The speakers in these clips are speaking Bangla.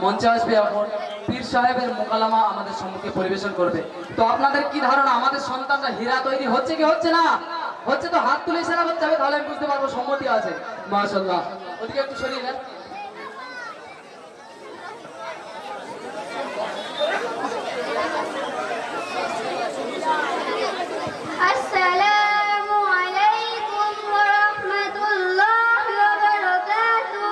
মঞ্চে আসবে এখন পীর সাহেবের মোকালামা আমাদের সম্মুখে পরিবেশন করবে। তো আপনাদের কি ধারণা, আমাদের সন্তানরা হীরা তৈরি হচ্ছে কি হচ্ছে না? হচ্ছে তো হাত তুলে ইশারা করতে হবে, তাহলে আমি বুঝতে পারবো সম্মতি আছে। মাশাআল্লাহ, ওদিকে একটু সরিয়ে দেন। আসসালামু আলাইকুম ওয়া রাহমাতুল্লাহি ওয়া বারাকাতুহু।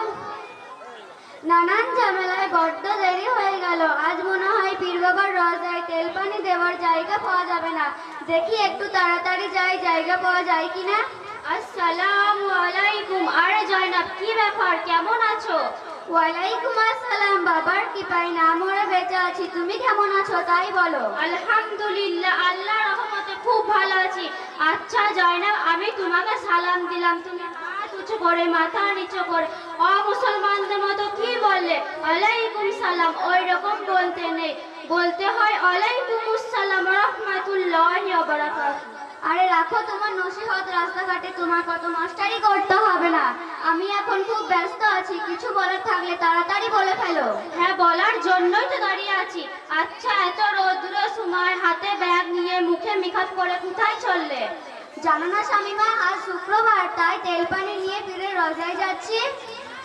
নানান ঝামেলায় বড্ড দেরি হয়ে গেল। আজ মনে হয় পীর বাবার রওজায় তেল পানি দেওয়ার জায়গা পাওয়া যাবে না। দেখি একটু তাড়াতাড়ি যাই, জায়গা পাওয়া যায় কিনা। আসসালামু আলাইকুম। আরে জয়নাব, কি ব্যাপার, কেমন আছো? ওয়ালাইকুম আসসালাম। বাবার কৃপায় না মরে বেঁচে আছি। তুমি কেমন আছো তাই বলো। আলহামদুলিল্লাহ, আল্লাহর রহমতে খুব ভালো আছি। আচ্ছা জয়নাব, আমি তোমাকে সালাম দিলাম, তুমি হাত উঁচু করে মাথা নিচু করে অমুসলমানদের মতো কি বললে? ওয়ালাইকুম সালাম। ওই রকম বলতে নেই, বলতে হয় ওয়ালাইকুম আসসালাম ওয়া রাহমাতুল্লাহি ওয়া বারাকাতুহু। আরে রাখো তোমার নসিহত, রাস্তাঘাটে তোমার কত মাস্টারি করতে হবে না। আমি এখন খুব ব্যস্ত আছি, কিছু বলার থাকলে তাড়াতাড়ি বলে ফেলো। হ্যাঁ, বলার জন্যই তো দাঁড়িয়ে আছি। আচ্ছা, এত রৌদ্র সময় হাতে ব্যাগ নিয়ে মুখে মেকআপ করে কোথায় চললে? জানো না শামিমা, আজ শুক্রবার, তাই তেল পানি নিয়ে পীরের রওজায় যাচ্ছি।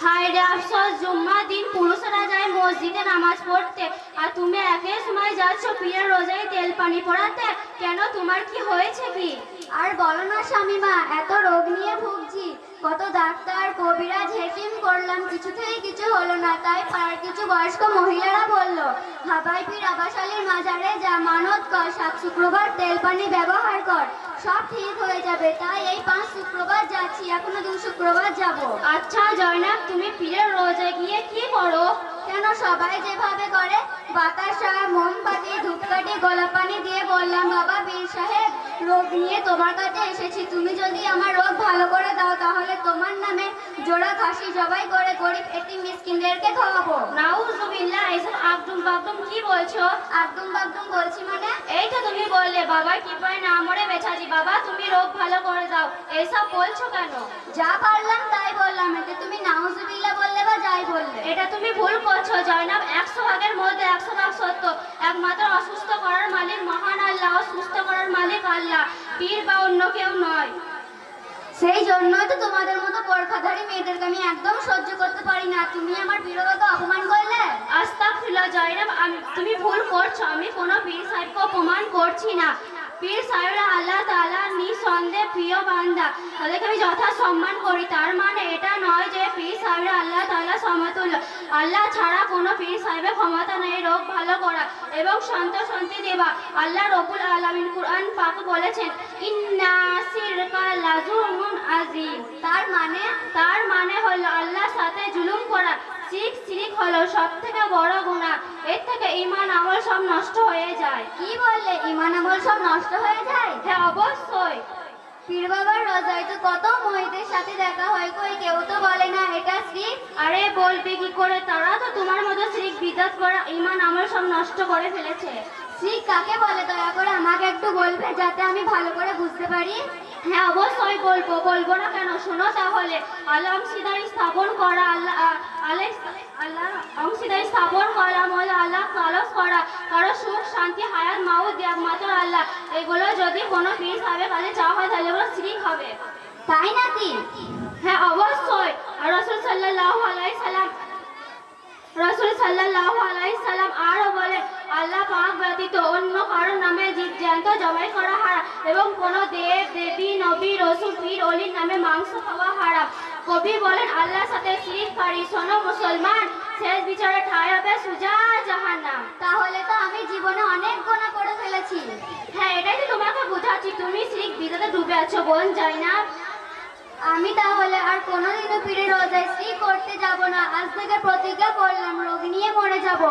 হায় রে আফসোস, জুম্মা দিন পুরুষরা যায় মসজিদে নামাজ পড়তে, আর তুমি একই সময় যাচ্ছ পীরের রোজায় তেল পানি পড়াতে। কেন, তোমার কি হয়েছে কি? আর বলো না শামিমা, এত রোগ নিয়ে ভুগছি। কত ডাক্তার কবিরাজ হেকিম করলাম, কিছুতেই কিছু হলো না। তাই পাড়ার কিছু বয়স্ক মহিলারা বলল, হাবাই পীর আবাস আলীর মাজারে যা, মানত কর, সাত শুক্রবার তেল পানি ব্যবহার কর, সব ঠিক হয়ে যাবে। তাই এই 5 শুক্রবার যাচ্ছি, এখনো 2 শুক্রবার যাব। আচ্ছা জয়নাব, তুমি পীরের রোজায় গিয়ে কি করো? কেন, সবাই যেভাবে করে, বাতাসা, মোমবাতি, ধূপকাঠি, গোলাপ পানি দিয়ে বললাম, বাবা পীর সাহেব, রোগ নিয়ে তোমার কাছে এসেছি, তুমি যদি আমার রোগ ভালো করে দাও তাহলে তোমার নামে জোড়া খাসি জবাই করে গরিব এতিম মিসকিনদেরকে খাওয়াবো। নাউজুবিল্লাহ, এসব আব্দুম বাগদুম কি বলছো? আব্দুম বাগদুম বলছি মানে? এই তো তুমি বললে বাবা কৃপায় না মরে বেঁচাছি, বাবা তুমি রোগ ভালো করে দাও, এইসব বলছো কেন? যা পারলাম তাই বললাম, এতে তুমি নাউজুবিল্লাহ বললে বা যাই বললে। এটা তুমি ভুল করছো জয়নাব, 100 ভাগের মধ্যে 100 ভাগ সত্য। একমাত্র অসুস্থ করার মালিক মহান আল্লাহ, সুস্থ করার মালিক আল্লাহ, পীর বা অন্য কেউ নয়। সেই জন্যই তো তোমাদের মতো পরখাধারী মেয়েদেরকে আমি একদম সহ্য করতে পারি না। তুমি আমার পীরবাবাকে অপমান করলে। আস্তাগফিরুল্লাহ জয়নাব, তুমি ভুল করছো। আমি কোনো পীর সাহেবকে অপমান করছি না। পীর সাহেবরা আল্লাহ তাআলার নিঃসন্দেহে প্রিয় বান্দা, তাদেরকে আমি যথা সম্মান করি। তার মানে এটা নয় যে পীর সাহেবরা আল্লাহ তাআলা সমতুল্য। আল্লাহ ছাড়া কোনো পীর সাহেবের ক্ষমতা নেই রোগ ভালো করা এবং শান্তি দেওয়া। আল্লাহ রব্বুল আলামিন কুরআন পাক বলেছেন, ইন্না শিরকা লাযুলমুন আযীম। তার মানে হলো আল্লাহর সাথে জুলুম করা। শিরক হলো সবথেকে বড় গুনাহ। এর থেকে ঈমান আমল সব নষ্ট হয়ে যায়। কি বললে, ঈমান আমল সব নষ্ট হয়ে যায়? হ্যাঁ অবশ্যই। পীর বাবার রোজায় তো কত মহিলাদের সাথে দেখা হয়, কই কেউ তো বলে না এটা শিরক। আরে বলবে কি করে, তারা তো তোমার মতো শিরক বিদআত করা ঈমান আমল সব নষ্ট করে ফেলেছে। শিরক কাকে বলে দয়া করে আমাকে একটু বলবে, যাতে আমি ভালো করে বুঝতে পারি? হ্যাঁ অবশ্যই বলবো, বলবো না কেন, শোনো তাহলে। আল্লাহ অংশীদারি স্থাপন করা, অংশীদারি স্থাপন করা, আল্লাহ তালাশ করা, কারো সুখ শান্তি হায়াত মাউত একমাত্র আল্লাহ। এগুলো যদি কোনো পীর সাহেবের কাছে চাওয়া হয় তাহলে এগুলো শিরক হবে। তাই নাকি? হ্যাঁ অবশ্যই। আর রাসূল সাল্লাল্লাহু আলাইহি সাল্লাম আরো বলেন, আল্লাহ পাক ব্যতীত অন্য কারো নামে জীবজন্তু জবাই করা হারাম এবং কোন দেব দেবী নবী রাসূল পীর ওলির নামে মাংস খাওয়া হারাম। কবি বলেন, আল্লাহর সাথে শিরককারী শোনো মুসলমান, শেষ বিচারে ঠাঁই হবে সুজা জাহান্নাম। তাহলে তো আমি জীবনে অনেক গুনাহ করে ফেলেছি। হ্যাঁ এটাই তো তোমাকে বোঝাচ্ছি, তুমি শিরক বিদআতে ডুবে আছো বোন জয়নাব। আমি তাহলে আর কোনোদিনও পীরের রোজায় শিরক করতে যাব না। আজ থেকে প্রতিজ্ঞা করলাম, রোগ নিয়ে মরে যাব,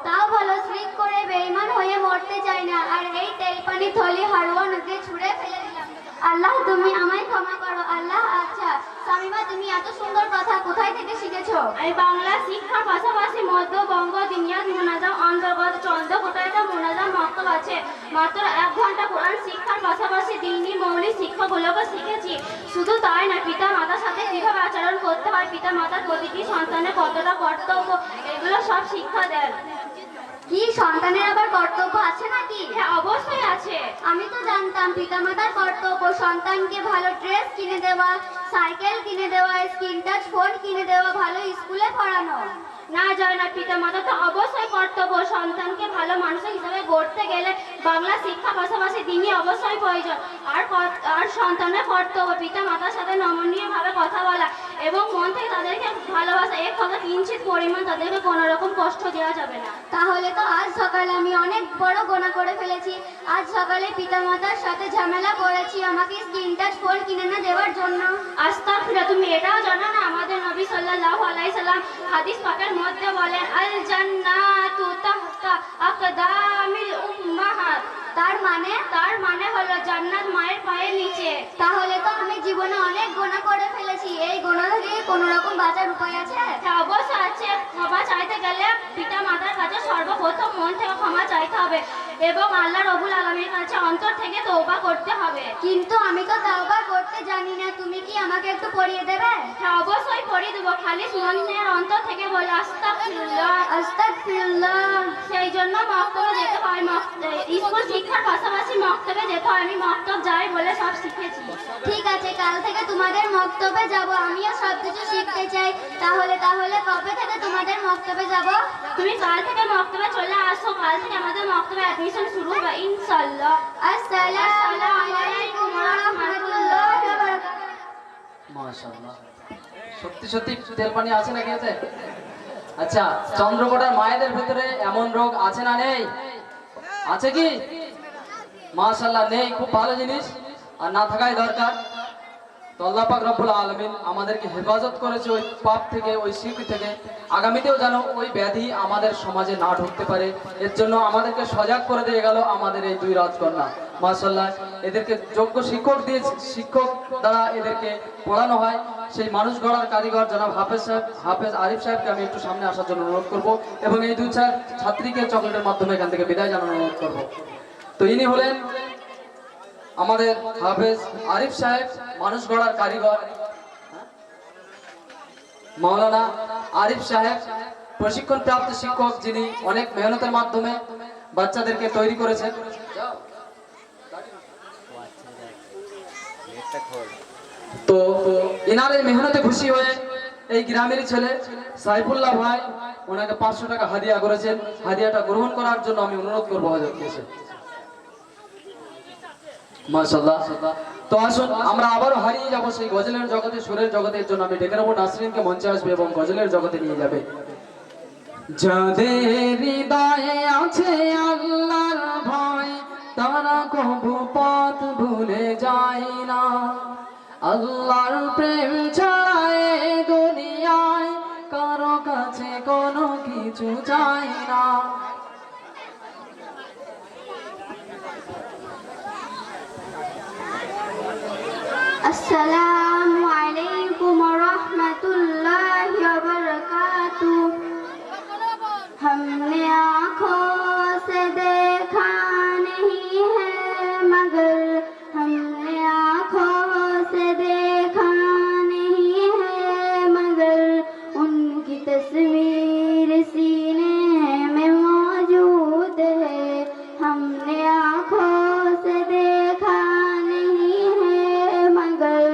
তাও ভালো শিরক করে বেঈমান হয়ে মরতে চাই না। আর এই তেল পানি থলি হারোয়া নদীতে ছুঁড়ে ফেলে দিলাম। আল্লাহ তুমি আমায় ক্ষমা করো আল্লাহ। আচ্ছা শামিমা, তুমি এত সুন্দর কথা কোথায় থেকে শিখেছো? এই বাংলা শিক্ষার পাশাপাশি মধ্যবঙ্গ দিনিয়াত মুনাজাম অন্তর্গত চন্দ্রকোটায় মুনাজাম মক্তব আছে। মাত্র 1 ঘন্টা কোরআন শিক্ষার পাশাপাশি দ্বীনি মৌলিক শিক্ষাগুলোকে শিখেছি। শুধু তাই না, পিতা মাতার সাথে কিভাবে আচরণ করতে হয়, পিতা মাতার প্রতিটি সন্তানের কতটা কর্তব্য, এগুলো সব শিক্ষা দেন। কি সন্তানের আবার কর্তব্য আছে নাকি? হ্যাঁ, অবশ্যই আছে। আমি তো জানতাম পিতামাতার কর্তব্য সন্তানকে ভালো ড্রেস কিনে দেওয়া, সাইকেল কিনে দেওয়া, স্ক্রিন টাচ ফোন কিনে দেওয়া, ভালো স্কুলে পড়ানো। না যায় না, পিতামাতা তো অবশ্যই কর্তব্য। সন্তানকে ভালো মানুষ হিসেবে গড়তে গেলে বাংলা শিক্ষা পাশাপাশি দিনই অবশ্যই প্রয়োজন। আর সন্তানের কর্তব্য পিতামাতার সাথে নমনীয়ভাবে কথা বলা এবং মন থেকে তাদেরকে ভালোবাসা, এক কথা কিঞ্চিত পরিমাণ তাদেরকে কোনো রকম কষ্ট দেওয়া যাবে না। তাহলে তো আজ সকালে আমি অনেক বড় গোনা করে ফেলেছি। আজ সকালে পিতামাতার সাথে ঝামেলা করেছি আমাকে স্ক্রিন টাচ ফোন কিনে না দেওয়ার জন্য। আস্তাগফিরুল্লাহ, তুমি এটাও জানো না আমাদের নবী সাল্লাল্লাহু আলাইহি সাল্লাম হাদিস পাকের মধ্যে বলেন, আল জান্নাতু তাহতা আকদামিল উম্মাহাত। তার মানে হলো জান্নাত মায়ের পায়ের নিচে। তাহলে তো আমি জীবনে অনেক গোনা করে ফেলেছি। এই গোনা থেকে কোনো রকম বাঁচার উপায় আছে? হ্যাঁ, অবশ্যই আছে। ক্ষমা চাইতে গেলে পিতা মাতার কাছে সর্বপ্রথম মন থেকে ক্ষমা চাইতে হবে এবং আল্লাহ রব্বুল আলামিনের কাছে অন্তর থেকে তওবা করতে হবে। কিন্তু আমি তো তওবা করতে জানি না, তুমি কি আমাকে একটু পড়িয়ে দেবে? হ্যাঁ, অবশ্যই পড়িয়ে দেবো। খালি মনের অন্তর থেকে বলে আস্তাগফিরুল্লাহ আস্তাগফিরুল্লাহ। সেই জন্য মক্তবে যেতে হয়। স্কুল শিক্ষার পাশাপাশি মক্তবে যেতে হয়। আমি মক্তব যাই বলে সব শিখেছি। ঠিক আছে, কাল থেকে তোমাদের মক্তবে যাব। আমিও সব কিছু শিখতে চাই। তাহলে কবে থেকে তোমাদের মক্তবে যাব? তুমি কাল থেকে মক্তবে চলে আসো। কাল থেকে আমাদের মক্তবে অ্যাডমিশন শুরু হবে ইনশাআল্লাহ। আসসালামু আলাইকুম ওয়া রাহমাতুল্লাহি ওয়া বারাকাতুহু। মাশাআল্লাহ, সত্যি সত্যি তেল পানি আছে নাকি এতে? আচ্ছা, চন্দ্রকোটার মায়েদের ভিতরে এমন রোগ আছে না নেই? আছে কি? মাশাআল্লাহ, নেই, খুব ভালো জিনিস, আর না থাকাই দরকার। তো আল্লাহ পাক রব্বুল আলামিন আমাদেরকে হেফাজত করেছে ওই পাপ থেকে, ওই শিরক থেকে। আগামীতেও যেন ওই ব্যাধি আমাদের সমাজে না ঢুকতে পারে, এর জন্য আমাদেরকে সজাগ করে দিয়ে গেল আমাদের এই দুই রাজকন্যা। মাশাআল্লাহ, এদেরকে যোগ্য শিক্ষক দ্বারা এদেরকে পড়ানো হয়। সেই মানুষ গড়ার কারিগর জনাব হাফেজ আরিফ সাহেবকে আমি একটু সামনে আসার জন্য অনুরোধ করব এবং এই দুই চার ছাত্রীকে চকলেটের মাধ্যমে এখান থেকে বিদায় জানানোর অনুরোধ করব। তো ইনি হলেন আমাদের হাফেজ আরিফ সাহেব, মানুষ গড়ার কারিগর। মাওলানা আরিফ সাহেব প্রশিক্ষণ প্রাপ্ত শিক্ষক, যিনি অনেক মেহনতের মাধ্যমে বাচ্চাদেরকে তৈরি করেছেন। তো এনার এই মেহনতে খুশি হয়ে এই গ্রামেরই ছেলে সাইফুল্লাহ ভাই ওনাকে 500 টাকা হাদিয়া করেছেন। হাদিয়াটা গ্রহণ করার জন্য আমি অনুরোধ করবো হযরতকে। মাশাআল্লাহ। তো আসুন আমরা আবারও হারিয়ে যাব সেই গজলের জগতে, সুরের জগতে। এর জন্য আমি ডেকে নেবো নাসরিনকে মঞ্চে আসবে এবং গজলের জগতে নিয়ে যাবে। যাদের হৃদয়ে আছে আল্লাহর ভয়, তারা কবু পথ ভুলে যায় না। আল্লাহর প্রেম ছাড়া এ দুনিয়ায় কারো কাছে কোনো কিছু চাই না। अस्सलामु अलैकुम व रहमतुल्लाहि व बरकातुहू। हमने आँखों से देखा नहीं है मगर, हमने आँखों से देखा नहीं है मगर, उनकी तस्वीर सीने में मौजूद है। हमने आँखों से देखा नहीं है मगर,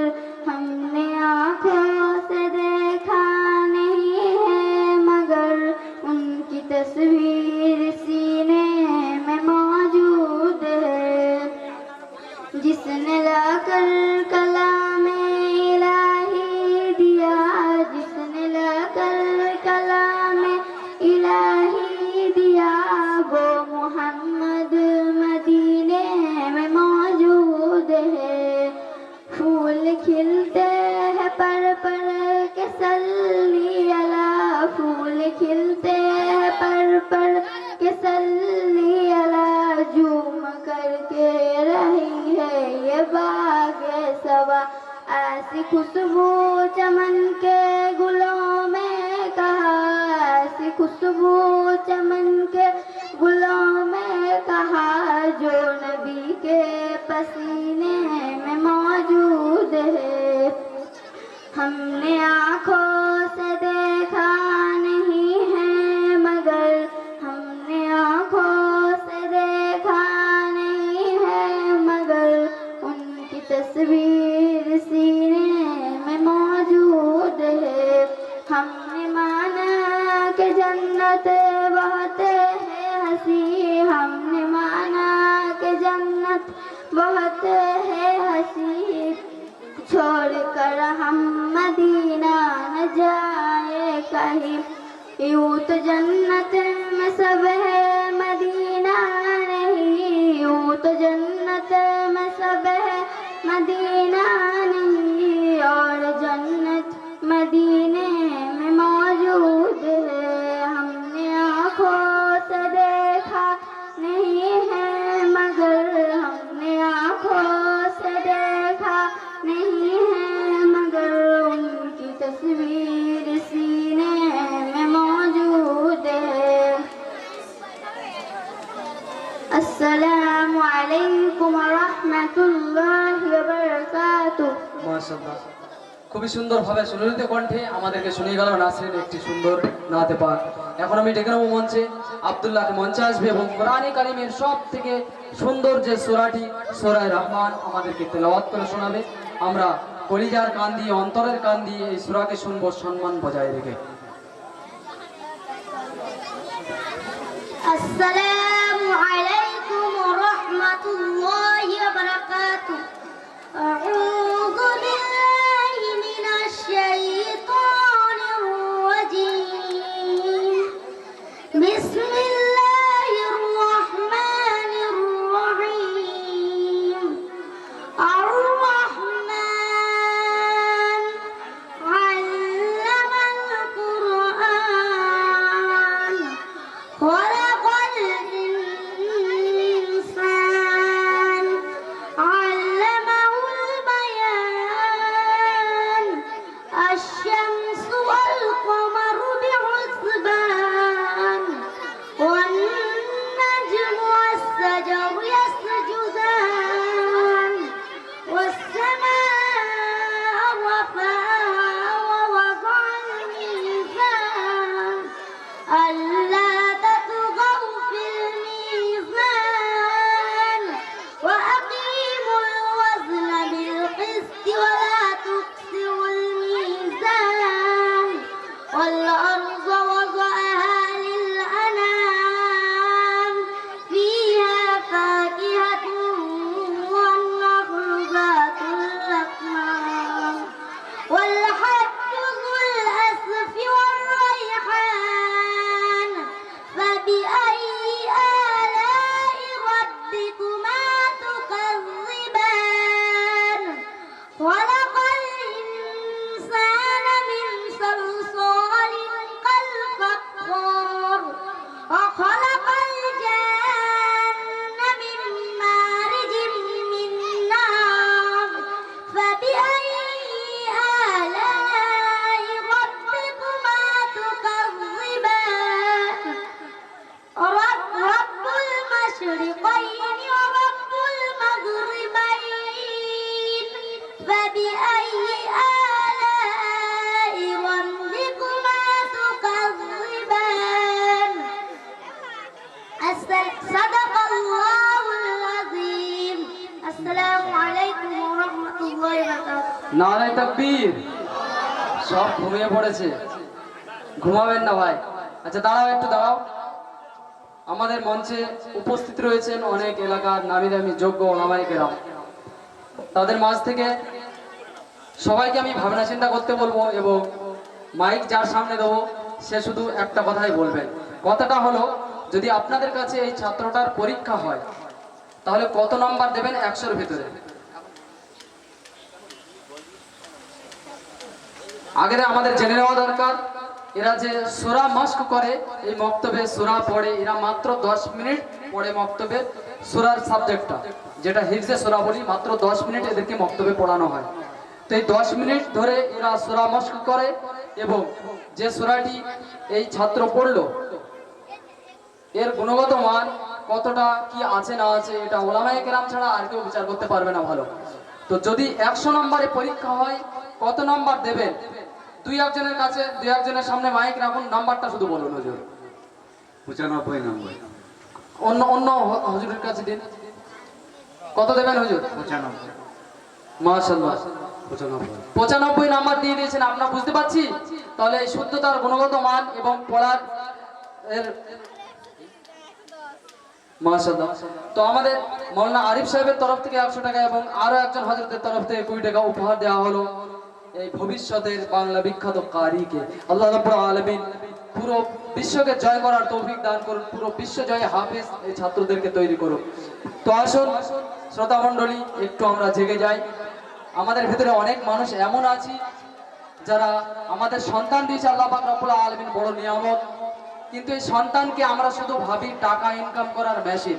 हमने आँखों से देखा नहीं है मगर, उनकी तस्वीर सीने में मौजूद है। जिसने लाकर कलामे इलाही दिया, जिसने लाकर कलामे इलाही दिया, वो मोहम्मद मदीने में मौजूद है। फूल खिलते हैं पर के सल्ली अला, फूल खिलते हैं पर के सल्ली अला, झूम करके रही है ये बागे सवा। ऐसी खुशबू चमन के गुलों में कहा, ऐसी खुशबू चमन के गुलों में कहा, जो नबी के पसीने में मौजूद है। हम हमने आँखों से देखा नहीं है मगर हमने आँखों से देखा नहीं है मगर उनकी तस्वीर सीने में मौजूद है। हमने माना कि जन्नत बहुत है हंसी, हमने माना कि जन्नत बहुत है हंसी, छोड़कर हम मदीना न जाए कहीं। यूं तो जन्नत में सब है मदीना नहीं, यूं तो जन्नत में सब है मदीना नहीं, और जन्नत मदीने में मौजूद है। हमने आँखों से देखा नहीं है मगर हमने आँखों से देखा नहीं है मगर उनकी तस्वीर सीने में मौजूद है। अस्सलामु अलैकुम व रहमतुल्लाहि व बाराकातुहू। মাশাআল্লাহ, খুবই সুন্দরভাবে সুললিত কণ্ঠে আমাদেরকে শুনিয়ে গেল নাসরিন একটি সুন্দর নাতে পাক। এখন আমি ডেকে নেবো মঞ্চে আব্দুল্লাহকে, মঞ্চে আসবে এবং কোরআনে কারিমের সব থেকে সুন্দর যে সূরাটি সূরা রহমান আমাদেরকে তেলাওয়াত করে শোনাবে। আমরা কলিজার কান দিয়ে অন্তরের কান দিয়ে এই সূরাকে শুনবো সম্মান বজায় রেখে। السلام عليكم ورحمة الله وبركاته. أعوذ بالله من الشيطان الرجيم. بسم الله الرحمن الرحيم. الرحمن علم القرآن خلق الإنسان علمه البيان. الشمس والقمر بحسبان والنجم والشجر يسجدان والسماء رفعها ووضع الميزان ألا تطغوا في الميزان وأقيموا الوزن بالقسط ولا تخسروا الميزان. والأرض وضعها للأنام فيها فاكهة والنخل ذات الأكمام والحب ذو الأسف والريحان. فبأي آلاء ربكما تكذبان. خلق الإنسان من صلصال كالفخار وخلق الجن من مارج من نار. فبأي آلاء ربكما تكذبان. رب المشرقين ورب المغربين. فبأي آلاء ربكما تكذبان. صدق الله العظيم. السلام عليكم ورحمة الله وبركاته. নারায়ে তাকবীর। সব ঘুমিয়ে পড়েছে, ঘুমাবেন না ভাই। আচ্ছা দাঁড়াও, একটু দাঁড়াও। আমাদের মঞ্চে উপস্থিত রয়েছেন অনেক এলাকার নামি দামি যোগ্য ওলামায়ে কেরাম। তাদের মাঝ থেকে সবাইকে আমি ভাবনা চিন্তা করতে বলবো এবং মাইক যার সামনে দেবো সে শুধু একটা কথাই বলবেন। কথাটা হলো, যদি আপনাদের কাছে এই ছাত্রটার পরীক্ষা হয় তাহলে কত নাম্বার দেবেন 100-র ভিতরে? আগে আমাদের জেনে নেওয়া দরকার, এরা যে সূরা মাস্ক করে, এই মক্তবে সূরা পড়ে, এরা মাত্র 10 মিনিট পড়ে মক্তবে সূরার সাবজেক্টটা, যেটা হিফজে সূরা বলি, মাত্র 10 মিনিট এদেরকে মক্তবে পড়ানো হয়। তো এই 10 মিনিট ধরে এরা সূরা মাস্ক করে এবং যে সূরাটি এই ছাত্র পড়লো এর গুণগত মান কতটা কি আছে না আছে এটা ওলামায়ে কেরাম ছাড়া আর কেউ বিচার করতে পারবে না ভালো। তো যদি 100 নম্বরে পরীক্ষা হয় কত নাম্বার দেবেন? দুই একজনের কাছে, দুই একজনের সামনে মাইক রাখুন, নাম্বারটা শুধু বলুন হুজুর। 95 নম্বর। অন্য অন্য হুজুরের কাছে দিন। কত দেবেন হুজুর? 95। মাশাআল্লাহ, 95। 95 নাম্বার দিয়ে দিয়েছেন। আপনারা বুঝতে পারছি তাহলে এই শুদ্ধতার গুণগত মান এবং পড়ার এর মাশাআল্লাহ। তো আমাদের মাওলানা আরিফ সাহেবের তরফ থেকে 100 টাকা এবং আরো একজন হযরতের তরফ থেকে 20 টাকা উপহার দেওয়া হলো এই ভবিষ্যতের বাংলা বিখ্যাত কারিকে। আল্লাহ রাব্বুল আলামিন পুরো বিশ্বকে জয় করার তৌফিক দান করুন, পুরো বিশ্ব জয়ে হাফেজ এই ছাত্রদেরকে তৈরি করুন। তো আসুন শ্রোতা মণ্ডলী, একটু আমরা জেগে যাই। আমাদের ভিতরে অনেক মানুষ এমন আছি যারা আমাদের সন্তান দিয়েছে আল্লাহ পাক রব্বুল আলামিন, বড় নিয়ামত। কিন্তু এই সন্তানকে আমরা শুধু ভাবি টাকা ইনকাম করার মেশিন।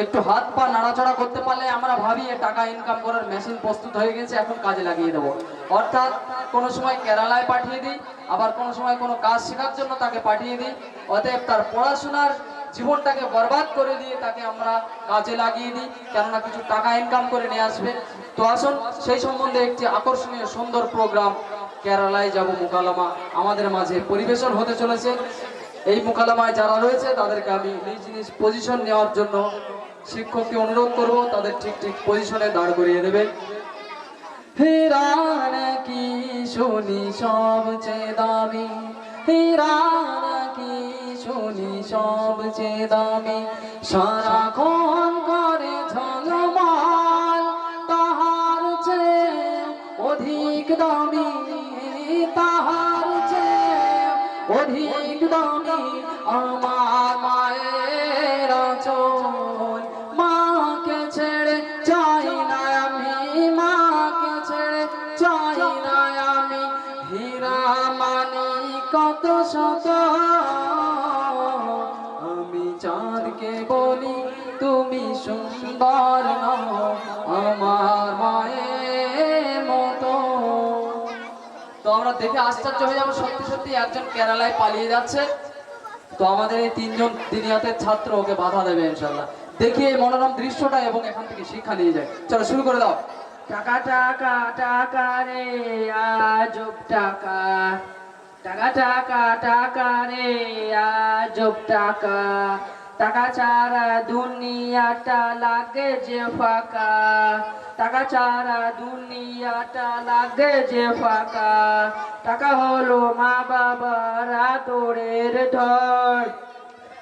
একটু হাত পা নাড়াচাড়া করতে পারলে আমরা ভাবি এ টাকা ইনকাম করার মেশিন প্রস্তুত হয়ে গেছে, এখন কাজে লাগিয়ে দেবো। অর্থাৎ কোনো সময় কেরালায় পাঠিয়ে দিই, আবার কোনো সময় কোনো কাজ শেখার জন্য তাকে পাঠিয়ে দিই। অতএব তার পড়াশোনার জীবনটাকে বরবাদ করে দিয়ে তাকে আমরা কাজে লাগিয়ে দিই, কেননা কিছু টাকা ইনকাম করে নিয়ে আসবে। তো আসুন সেই সম্বন্ধে একটি আকর্ষণীয় সুন্দর প্রোগ্রাম কেরালায় যাব মোকালামা আমাদের মাঝে পরিবেশন হতে চলেছে। এই মোকালামায় যারা রয়েছে তাদেরকে আমি নিজ নিজ পজিশন নেওয়ার জন্য শিক্ষককে অনুরোধ করব, তাদের ঠিক ঠিক পজিশনে দাঁড় করিয়ে দেবে। হীরা নাকি শুনি সবচেয়ে দামি, হীরা নাকি শুনি সবচেয়ে দামি, সারাক্ষণ করে ঝলমল, তাহার চেয়ে অধিক দামি, তাহার চেয়ে অধিক দামি আমার মায়ের আঁচল। মাকে ছেড়ে চাই না আমি, মাকে ছেড়ে চাই না আমি, হীরা মানি কত শত, আমি চাঁদকে বলি তুমি সুন্দর নও আমার মায়ের মতো। তো আমরা দেখে আশ্চর্য হয়ে যাবো, সত্যি সত্যি একজন কেরালায় পালিয়ে যাচ্ছে। তো আমাদের এই তিনজন দিনিয়াতের ছাত্র ওকে বাধা দেবে ইনশাল্লাহ। দেখি এই মনোরম দৃশ্যটা এবং এখান থেকে শিক্ষা নিয়ে যায়। চলো শুরু করে দাও। টাকা টাকা টাকা রে আজব টাকা, টাকা টাকা টাকা রে আজব টাকা, টাকা ছাড়া দুনিয়াটা লাগে যে ফাঁকা, টাকা ছাড়া দুনিয়াটা লাগে যে ফাঁকা, টাকা হলো মা বাবার আদরের ধন,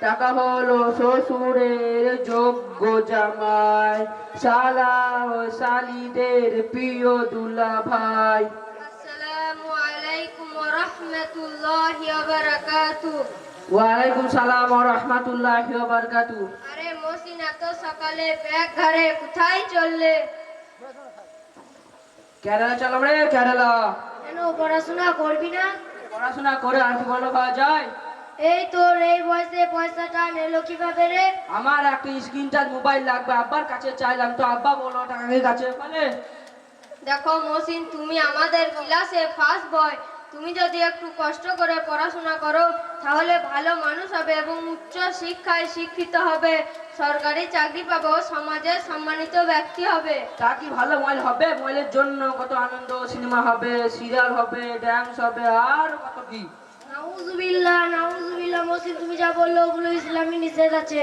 টাকা হলো শ্বশুরের যোগ্য জামাই, শালা ও শালিদের প্রিয় দুলা ভাই। আসসালামু আলাইকুম ওয়া রাহমাতুল্লাহি ওয়া বারাকাতুহু। ওয়ালাইকুম সালাম ওয়া রাহমাতুল্লাহি ওয়া বারাকাতুহু। আরে মসিন, এত সকালে ব্যাগ ঘাড়ে কোথায় চললে? কেরালা চলো রে কেরালা। কেন পড়াশোনা করবি না? পড়াশোনা করে আর কি ভালো পাওয়া যায়? এই তোর এই বয়সে পয়সাটা এলো কিভাবে রে? আমার একটা স্ক্রিন টাচ মোবাইল লাগবে, আব্বার কাছে চাইলাম, তো আব্বা বললো টাকা কাছে বলে। দেখো মসিন, তুমি আমাদের ক্লাসে ফার্স্ট বয়। তুমি যদি একটু কষ্ট করে পড়াশোনা করো তাহলে ভালো মানুষ হবে এবং উচ্চ শিক্ষায় শিক্ষিত হবে, সরকারি চাকরি পাবো, সমাজের সম্মানিত ব্যক্তি হবে। তা কি ভালো মোবাইল হবে? মোবাইলের জন্য কত আনন্দ, সিনেমা হবে, সিরিয়াল হবে, ড্যান্স হবে, আর কত কি। নাউজুবিল্লাহ নাউজুবিল্লাহ, মসিন তুমি যা বললো ওগুলো ইসলামী নিষেধ আছে।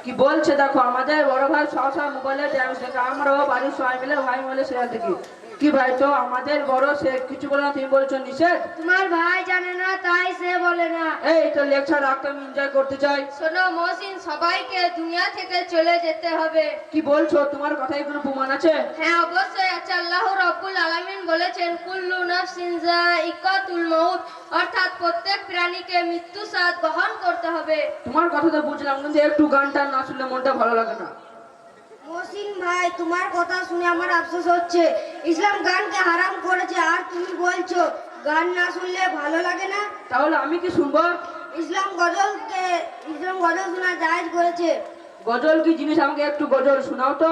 কি বলছে দেখো, আমাদের বড় ভাই সবসময় মোবাইলে ড্যান্স দেখে, আমরাও বাড়ির সবাই মিলে ভাই মিলে সিরিয়াল দেখি। কি ভাই, তো আমাদের বড় সে কিছু বলে না, তুমি বলছো নিষেধ? তোমার ভাই জানে না তাই সে বলে না। এই তো লেকচার রাখতে আমি এনজয় করতে চাই। শোনো মহসিন, সবাইকে দুনিয়া থেকে চলে যেতে হবে। কি বলছো, তোমার কথাই কোনো প্রমাণ আছে? হ্যাঁ অবশ্যই আছে। আল্লাহ রাব্বুল আলামিন বলেছেন কুল্লু নাফসিন যায়িকাতুল মাউত, অর্থাৎ প্রত্যেক প্রাণীকে মৃত্যু স্বাদ গ্রহণ করতে হবে। তোমার কথা তো বুঝলাম, কিন্তু একটু গানটা না শুনলে মনটা ভালো লাগে না। মহসিন ভাই, তোমার কথা শুনে আমার আফসোস হচ্ছে। ইসলাম গানকে হারাম করেছে আর তুমি বলছো গান না শুনলে ভালো লাগে না। তাহলে আমি কি শুনবো? ইসলাম গজল শোনা জায়েজ করেছে। গজল কি জিনিস, আমাকে একটু গজল শোনাও তো।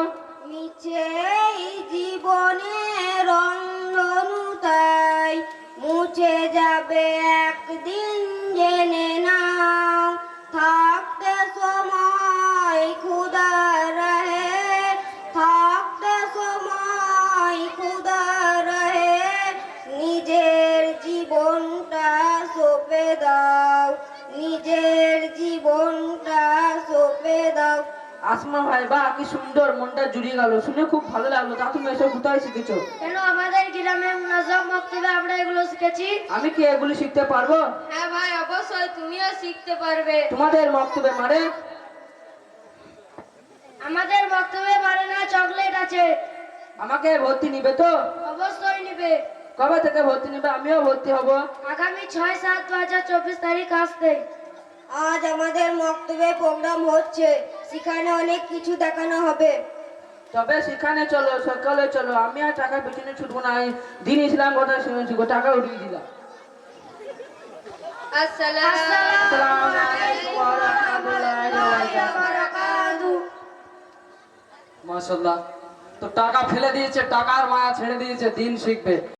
নিচে জীবনে রংধনু তাই মুছে যাবে একদিন, জেনে নাও থাকতে সময় খুদা রহে, থাকতে সময় খুদা রহে, আসমা ভাই, বা কি সুন্দর, মনটা জুড়িয়ে গেল, শুনে খুব ভালো লাগলো। তা তুমি এসব কোথায় শিখেছো? কেন আমাদের গ্রামে মুনাজাম মক্তবে আমরা এগুলো শিখেছি। আমি কি এগুলি শিখতে পারবো? হ্যাঁ ভাই, অবশ্যই তুমিও শিখতে পারবে। তোমাদের মক্তবে মানে? আমাদের মক্তবে মানে না, চকলেট আছে। আমাকে ভর্তি নিবে তো? অবশ্যই নিবে। কবে থেকে ভর্তি নিবে? আমিও ভর্তি হব। আগামী 6-7-2024 তারিখ আসতে। আজ আমাদের মক্তবে প্রোগ্রাম হচ্ছে, সেখানে অনেক কিছু দেখানো হবে। তবে সেখানে চলো, সকালে চলো। আমি আর টাকার পিছনে ছুটবো না। এই দিন ইসলাম কথা শুনেছি গো, টাকা উঠিয়ে দিলাম। আসসালামু আলাইকুম ওয়া রাহমাতুল্লাহি ওয়া বারাকাতুহু। মাশাআল্লাহ। তো টাকা ফেলে দিয়েছে, টাকার মায়া ছেড়ে দিয়েছে, দিন শিখবে।